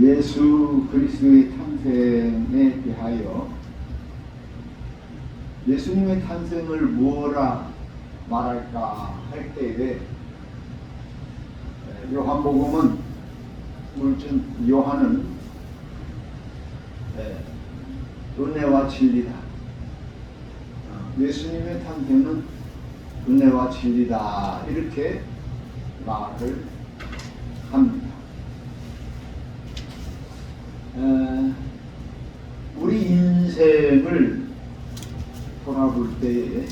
예수 그리스도의 탄생에 대하여 예수님의 탄생을 뭐라 말할까 할 때에 요한복음은 요한은 은혜와 진리다. 예수님의 탄생은 은혜와 진리다. 이렇게 말을 합니다. 우리 인생을 돌아볼 때에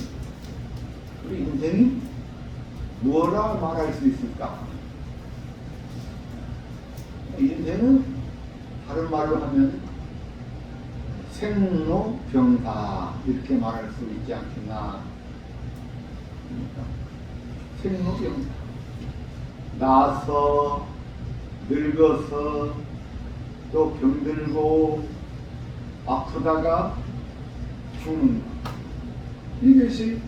우리 인생이 뭐라 말할 수 있을까? 인생은 다른 말로 하면 생로병사 이렇게 말할 수 있지 않겠나? 생로병사. 나서 늙어서 또 병들고 아프다가 죽는 것. 이것이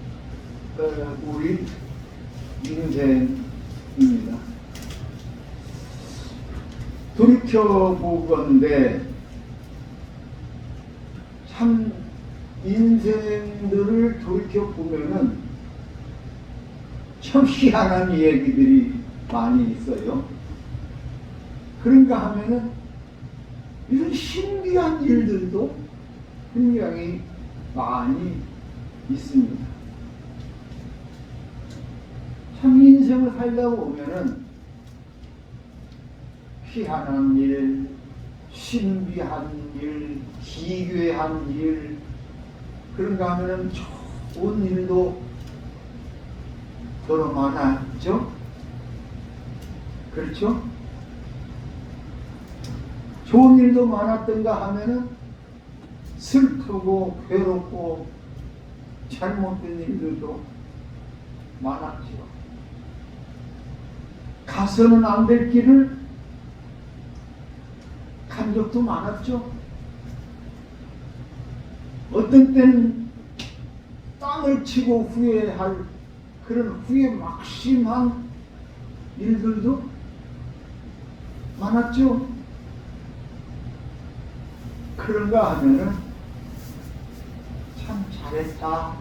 우리 인생입니다. 돌이켜보건대 참 인생들을 돌이켜보면은 참 희한한 얘기들이 많이 있어요. 그런가 하면은 이런 신기한 일들도 굉장히 많이 있습니다. 참 인생을 살다 보면은 희한한 일, 신비한 일, 기괴한 일, 그런가 하면은 좋은 일도 더러 많았죠? 그렇죠? 좋은 일도 많았던가 하면은 슬프고 괴롭고 잘못된 일들도 많았죠. 가서는 안 될 길을 간 적도 많았죠. 어떤 때는 땅을 치고 후회할 그런 후회 막심한 일들도 많았죠. 그런가 하면은 참 잘했다,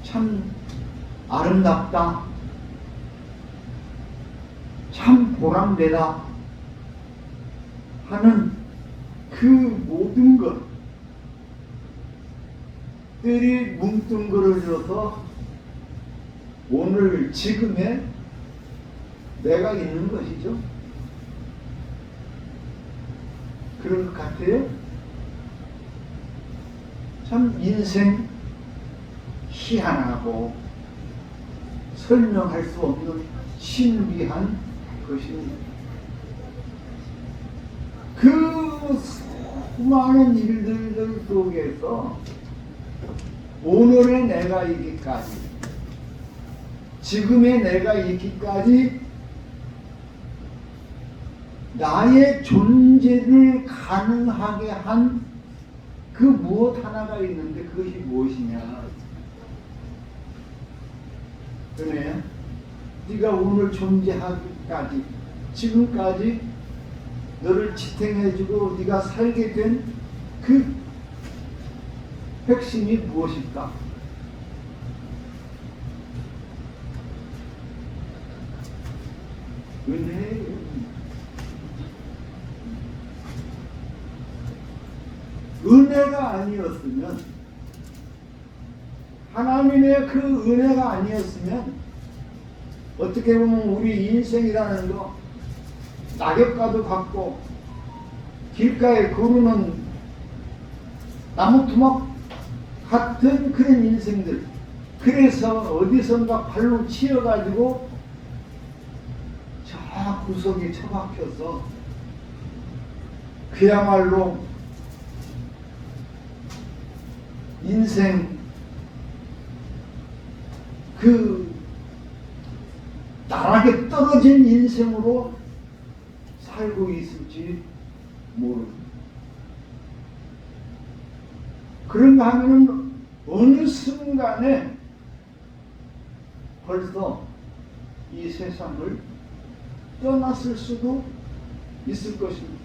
참 아름답다, 참 보람되다 하는 그 모든 것들이 뭉뚱그려져서 오늘 지금의 내가 있는 것이죠. 그런 것 같아요. 참 인생 희한하고 설명할 수 없는 신비한 것입니다. 그 수많은 일들 속에서 오늘의 내가 있기까지, 지금의 내가 있기까지 나의 존재를 가능하게 한 그 무엇 하나가 있는데 그것이 무엇이냐? 그래, 네가 오늘 존재하기까지, 지금까지 너를 지탱해주고 네가 살게 된 그 핵심이 무엇일까? 은혜예요. 은혜가 아니었으면, 하나님의 그 은혜가 아니었으면 어떻게 보면 우리 인생이라는 거 낙엽과도 같고 길가에 구르는 나무토막 같은 그런 인생들, 그래서 어디선가 발로 치여가지고 저 구석에 처박혀서 그야말로 인생 그 나락에 떨어진 인생으로 살고 있을지 모릅니다. 그런가 하면은 어느 순간에 벌써 이 세상을 떠났을 수도 있을 것입니다.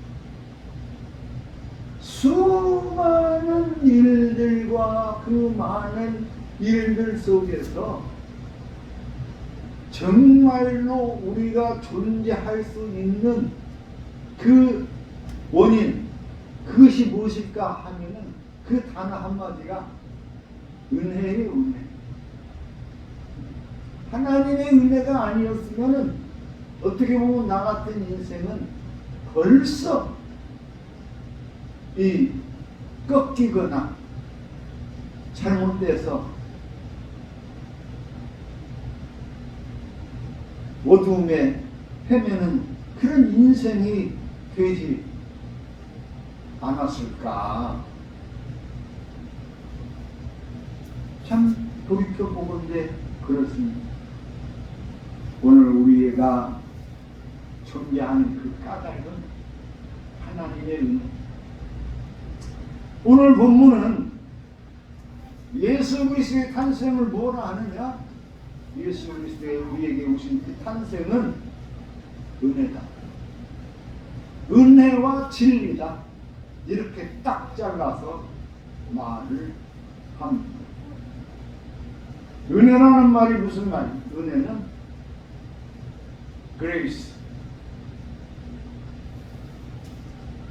수많은 일들과 그 많은 일들 속에서 정말로 우리가 존재할 수 있는 그 원인, 그것이 무엇일까 하면은 그 단어 한마디가 은혜예요, 은혜. 하나님의 은혜가 아니었으면은 어떻게 보면 나 같은 인생은 벌써 이 꺾이거나 잘못돼서 어두움에 헤매는 그런 인생이 되지 않았을까. 참 돌이켜보건대 그렇습니다. 오늘 우리가 존재하는 그 까닭은 하나님의 은혜. 오늘 본문은 예수 그리스도의 탄생을 뭐라 하느냐? 예수 그리스도의 우리에게 오신 그 탄생은 은혜다. 은혜와 진리다. 이렇게 딱 잘라서 말을 합니다. 은혜라는 말이 무슨 말이에요? 은혜는 grace.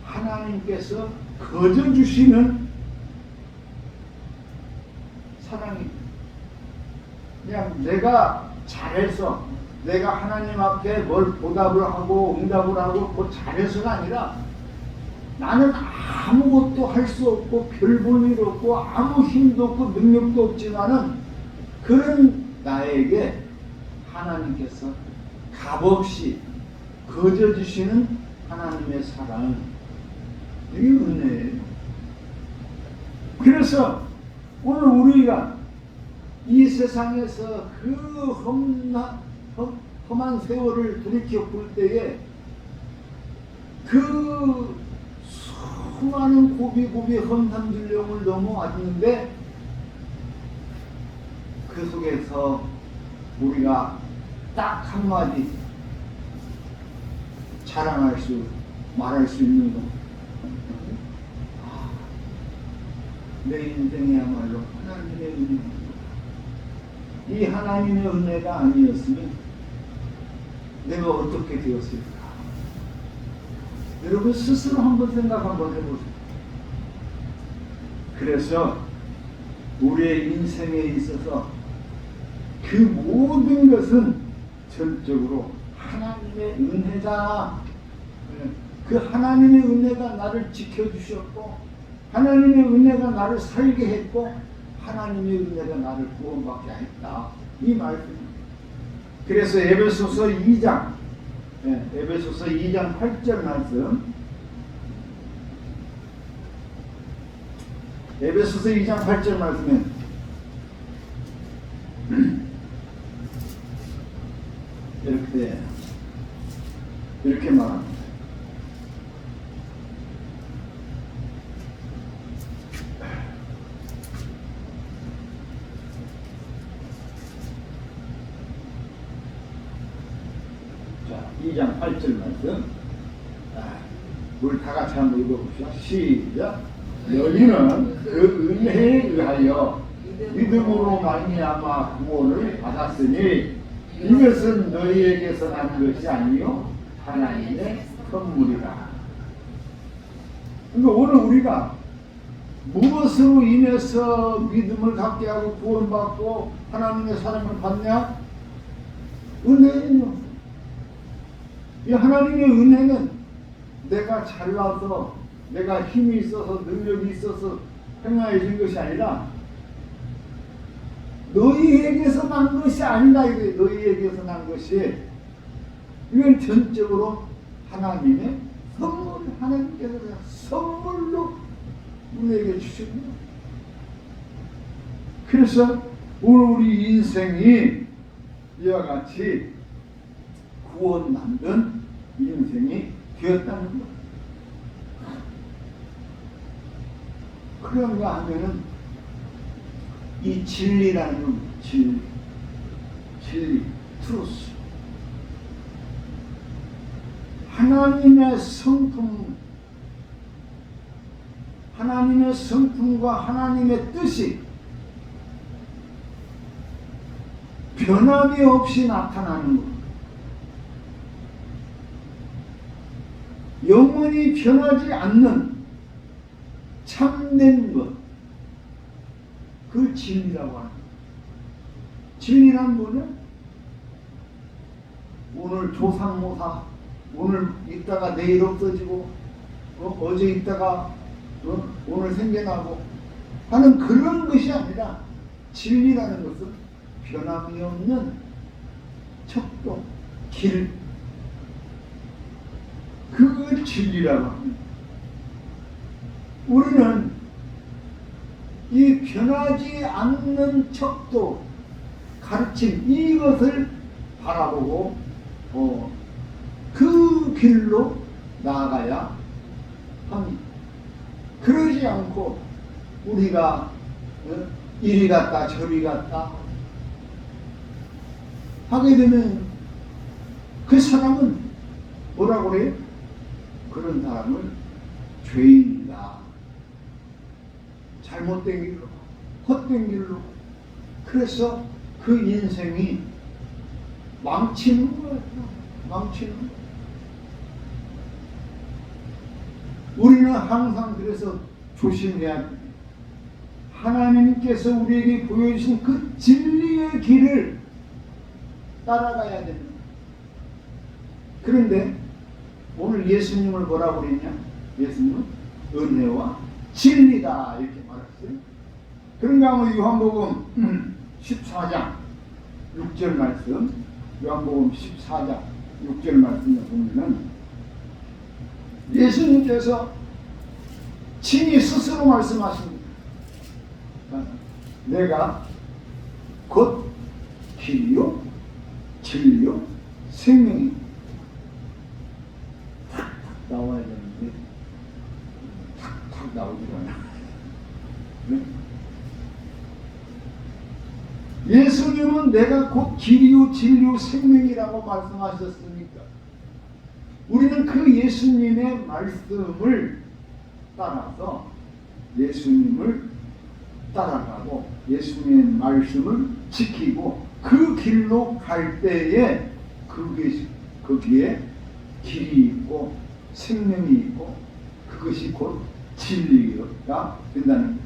하나님께서 거저 주시는 사랑입니다. 그냥 내가 잘해서 내가 하나님 앞에 뭘 보답을 하고 응답을 하고 뭐 잘해서가 아니라 나는 아무것도 할 수 없고 별 볼 일 없고 아무 힘도 없고 능력도 없지만은 그런 나에게 하나님께서 값없이 거저 주시는 하나님의 사랑은 이게 은혜예요. 그래서 오늘 우리가 이 세상에서 그 험한 세월을 돌이켜 볼 때에 그 수많은 고비고비 험담질령을 넘어왔는데 그 속에서 우리가 딱 한마디 자랑할 수 말할 수 있는 것, 내 인생이야말로 하나님의 은혜. 이 하나님의 은혜가 아니었으면 내가 어떻게 되었을까? 여러분 스스로 한번 생각 한번 해보세요. 그래서 우리의 인생에 있어서 그 모든 것은 전적으로 하나님의 은혜다. 그 하나님의 은혜가 나를 지켜주셨고 하나님의 은혜가 나를 살게 했고 하나님의 은혜가 나를 구원받게 했다. 이 말씀입니다. 그래서 에베소서 2장 에베소서 2장 8절 말씀, 에베소서 2장 8절 말씀에 이렇게 말합니다. 자, 2장 8절 말씀. 우리 다 같이 한번 읽어봅시다. 시작. 너희는 그 은혜에 의하여 믿음으로 말미암아 구원을 받았으니 이것은 너희에게서 난 것이 아니요 하나님의 선물이라. 그러니까 오늘 우리가 무엇으로 인해서 믿음을 갖게 하고 구원받고 하나님의 사랑을 받냐? 은혜예요. 이 하나님의 은혜는 내가 잘나서 내가 힘이 있어서 능력이 있어서 행하여진 것이 아니라 너희에게서 난 것이 아니다. 이게 너희에게서 난 것이, 이건 전적으로 하나님의 선물, 하나님께서 선물로 우리에게 주십니다. 그래서 오늘 우리 인생이 이와 같이 구원 만든 인생이 되었다는 것. 그런가 하면은 이 진리라는 진리, 트루스. 하나님의 성품과 하나님의 뜻이 변함이 없이 나타나는 것, 영원히 변하지 않는 참된 것, 그 진리라고 하는 것. 진리란 뭐냐? 오늘 조상모사, 오늘 있다가 내일 없어지고, 어제 있다가 오늘 생겨나고 하는 그런 것이 아니라, 진리라는 것은 변함이 없는 척도, 길, 그걸 진리라고 합니다. 우리는 이 변하지 않는 척도, 가르침, 이것을 바라보고 그 길로 나아가야 합니다. 그러지 않고 우리가 이리 갔다 저리 갔다 하게 되면 그 사람은 뭐라고 그래요? 그런 사람은 죄인이다. 잘못된 길로, 헛된 길로. 그래서 그 인생이 망치는 거예요. 망치는 거예요. 우리는 항상 그래서 조심해야 합니다. 하나님께서 우리에게 보여주신 그 진리의 길을 따라가야 됩니다. 그런데 오늘 예수님을 뭐라고 그랬냐? 예수님은 은혜와 진리다 이렇게 말했어요. 그런가 하면 요한복음 14장 6절 말씀, 요한복음 14장 6절 말씀을 보면은 예수님께서 친히 스스로 말씀하십니다. 내가 곧 길이요 진리요 생명이. 탁탁 나와야 되는데 탁탁 나오지 않아. 네? 예수님은 내가 곧 길이요 진리요 생명이라고 말씀하셨으니까 우리는 그 예수님의 말씀을 따라서 예수님을 따라가고 예수님의 말씀을 지키고 그 길로 갈 때에 거기에 길이 있고 생명이 있고 그것이 곧 진리가 된다는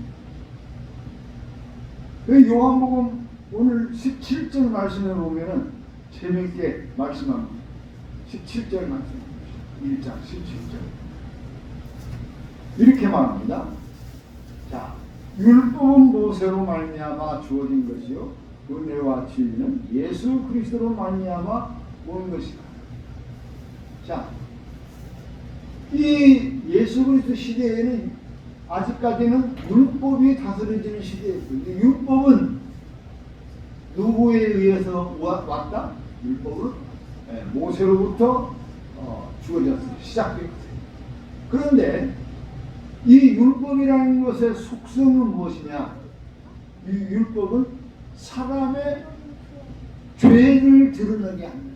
거예요. 요한복음 오늘 17절 말씀에 보면은 재밌게 말씀합니다. 17절 말씀, 1장 17절 이렇게 말합니다. 자, 율법은 모세로 말미암아 주어진 것이요 은혜와 진리는 예수 그리스도로 말미암아 온 것이다. 자, 이 예수 그리스도 시대에는 아직까지는 율법이 다스려지는 시대였어요. 율법은 누구에 의해서 왔다? 율법은 모세로부터 주어졌어요. 시작되었어요. 그런데 이 율법이라는 것의 속성은 무엇이냐? 이 율법은 사람의 죄를 드러나게 하는,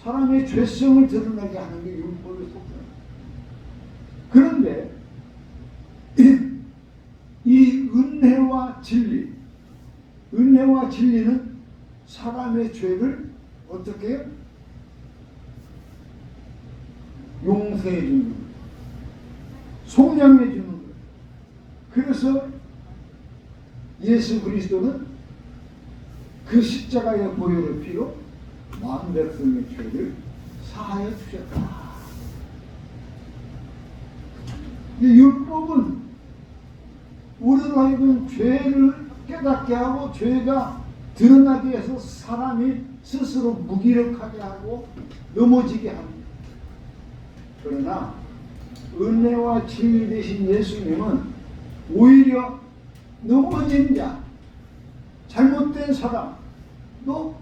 사람의 죄성을 드러나게 하는 게 율법의 속성입니다. 그런데 이 은혜와 진리는 사람의 죄를 어떻게 해요? 용서해 주는 거예요. 속량해 주는 거예요. 그래서 예수 그리스도는 그 십자가의 보혈의 피로 만 백성의 죄를 사하여 주셨다. 이 율법은 우리로 하여금 죄를 깨닫게 하고 죄가 드러나게 해서 사람이 스스로 무기력하게 하고 넘어지게 합니다. 그러나 은혜와 진리 되신 예수님은 오히려 넘어진 자, 잘못된 사람도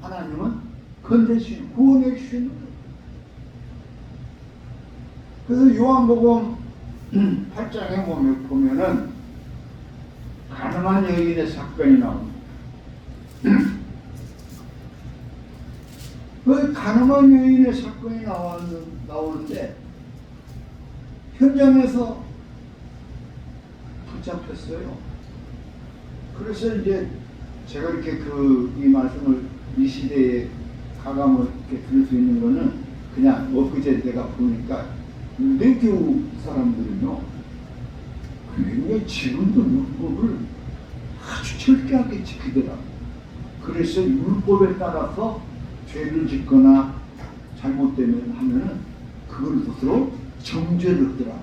하나님은 건져주시는, 구원해 주시는 거예요. 그래서 요한복음 8장에 보면은 가늠한 여인의 사건이 나옵니다. 그 가늠한 여인의 사건이 나오는데 현장에서 붙잡혔어요. 그래서 이제 제가 이렇게 이 말씀을 이 시대에 가감을 이렇게 들을 수 있는 거는 그냥 엊그제 내가 보니까 유대교 사람들은요, 굉장히 지금도 율법을 아주 철저하게 지키더라. 그래서 율법에 따라서 죄를 짓거나 잘못되면 하면은 그걸 스스로 정죄를 하더라.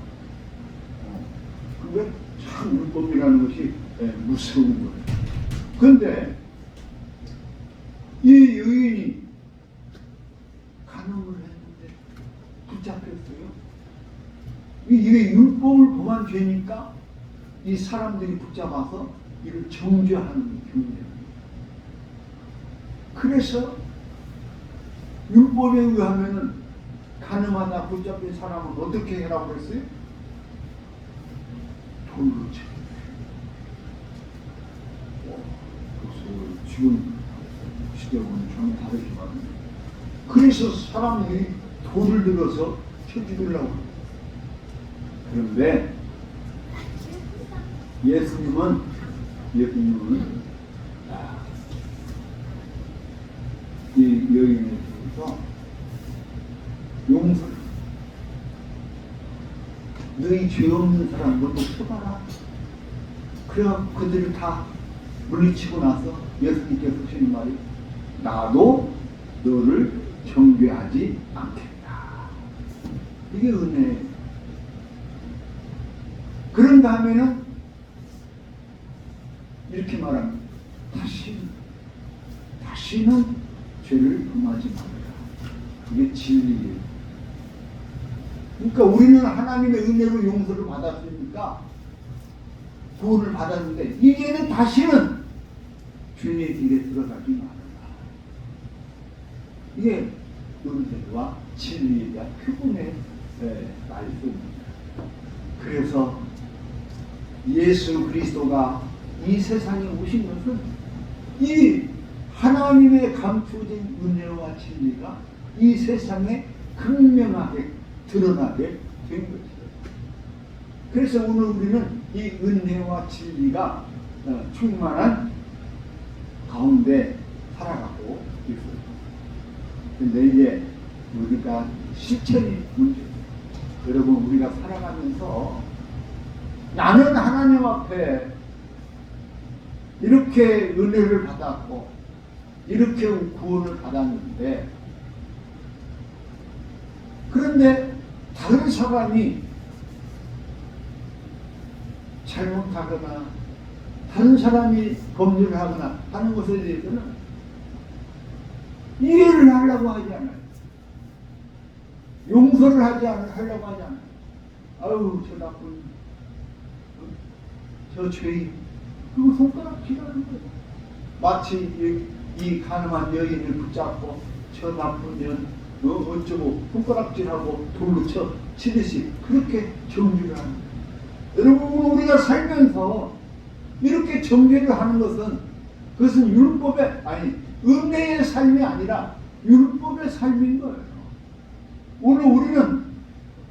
그게 참 율법이라는 것이 무서운 거예요. 그런데 이 여인이 간음을 했는데 붙잡혔어요. 이게 율법을 범한 죄니까 이 사람들이 붙잡아서 이를 정죄하는 경우예요. 그래서 율법에 의하면은 간음하다 붙잡힌 사람은 어떻게 해라고 그랬어요? 돌로 쳐. 지금 시대하고는 전혀 다르지만, 그래서 사람들이 돌을 들어서 쳐 죽이려고. 그런데 예수님은 이 여인에 대해서 용서를, 너희 죄 없는 사람들도 쳐봐라. 그래야 그들을 다 물리치고 나서 예수님께서 하시는 말이, 나도 너를 정죄하지 않겠다. 이게 은혜예요. 그런가 하면은 이렇게 말합니다. 다시는 죄를 범하지 말아라. 그게 진리예요. 그러니까 우리는 하나님의 은혜로 용서를 받았으니까, 구원을 받았는데, 이제는 다시는 주님의 길에 들어가지 말아라. 이게 은혜와 진리에 대한 표본의 말씀입니다. 그래서 예수 그리스도가 이 세상에 오신 것은 이 하나님의 감추어진 은혜와 진리가 이 세상에 극명하게 드러나게 된 것이죠. 그래서 오늘 우리는 이 은혜와 진리가 충만한 가운데 살아가고 있어요. 근데 이제 우리가 실천이 문제입니다. 여러분, 우리가 살아가면서 나는 하나님 앞에 이렇게 은혜를 받았고 이렇게 구원을 받았는데, 그런데 다른 사람이 잘못하거나 다른 사람이 범죄를 하거나 하는 것에 대해서는 이해를 하려고 하지 않아요. 용서를 하려고 하지 않아요. 아유, 저 나쁜, 저 죄인, 그거 손가락질하는 거예요. 마치 이 가늠한 여인을 붙잡고 저 나쁜 년 어쩌고 손가락질하고 돌로 치듯이 그렇게 정죄를 하는 거예요. 여러분, 우리가 살면서 이렇게 정죄를 하는 것은, 그것은 율법의, 아니 은혜의 삶이 아니라 율법의 삶인 거예요. 오늘 우리는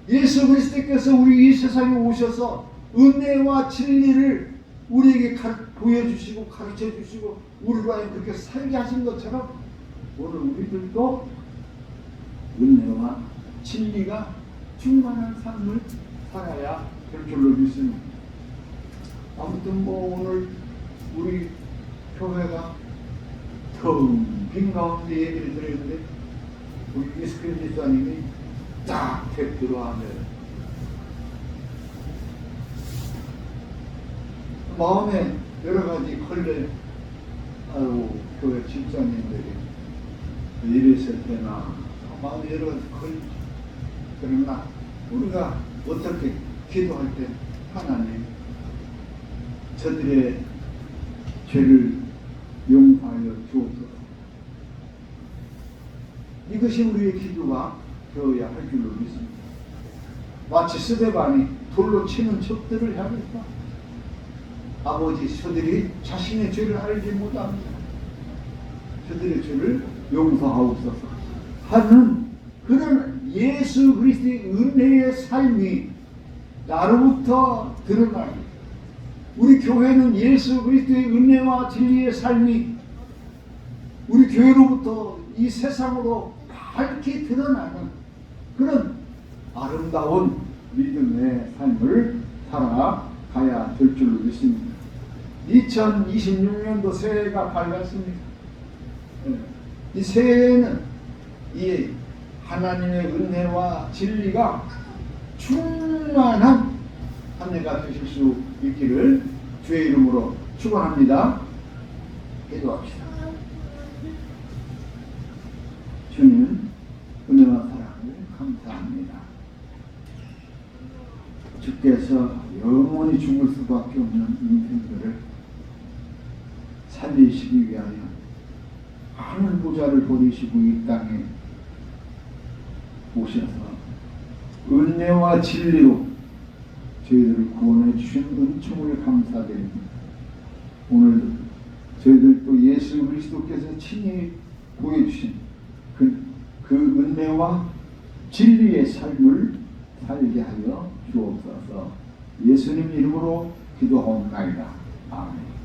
예수 그리스도께서 우리 이 세상에 오셔서 은혜와 진리를 우리에게 보여주시고 가르쳐 주시고 우리로 하여금 그렇게 살게 하신 것처럼, 오늘 우리들도 은혜와 진리가 충만한 삶을 살아야 될 줄로 믿습니다. 아무튼 오늘 우리 교회가 텅 빈 가운데 얘기를 드렸는데, 우리 이스크린 집사님이 딱 들어가면 마음에 여러 가지 걸레, 아유, 교회 집사님들이 이랬을 때나 마음에 여러 가지 걸리죠. 그러나 우리가 어떻게 기도할 때, 하나님 저들의 죄를 용서하여 주옵소서. 이것이 우리의 기도가 되어야 할 줄로 믿습니다. 마치 스데반이 돌로 치는 적들을 향했다. 아버지, 저들이 자신의 죄를 알지 못합니다. 저들의 죄를 용서하옵소서. 하는 그런 예수 그리스도의 은혜의 삶이 나로부터 드러나게, 우리 교회는 예수 그리스도의 은혜와 진리의 삶이 우리 교회로부터 이 세상으로 밝게 드러나는 그런 아름다운 믿음의 삶을 살아가야 될 줄로 믿습니다. 2026년도 새해가 밝았습니다. 이 새해에는 이 하나님의 은혜와 진리가 충만한 한 해가 되실 수 있기를 주의 이름으로 축원합니다. 기도합시다. 주님, 은혜와 사랑을 감사합니다. 주께서 영원히 죽을 수밖에 없는 인생들을 살리시기 위하여 하늘 보좌를 버리시고 이 땅에 오셔서 은혜와 진리로 저희들을 구원해 주신 은총을 감사드립니다. 오늘 저희들 또 예수 그리스도께서 친히 보여주신 그 은혜와 진리의 삶을 살게 하여 주옵소서. 예수님 이름으로 기도하옵나이다. 아멘.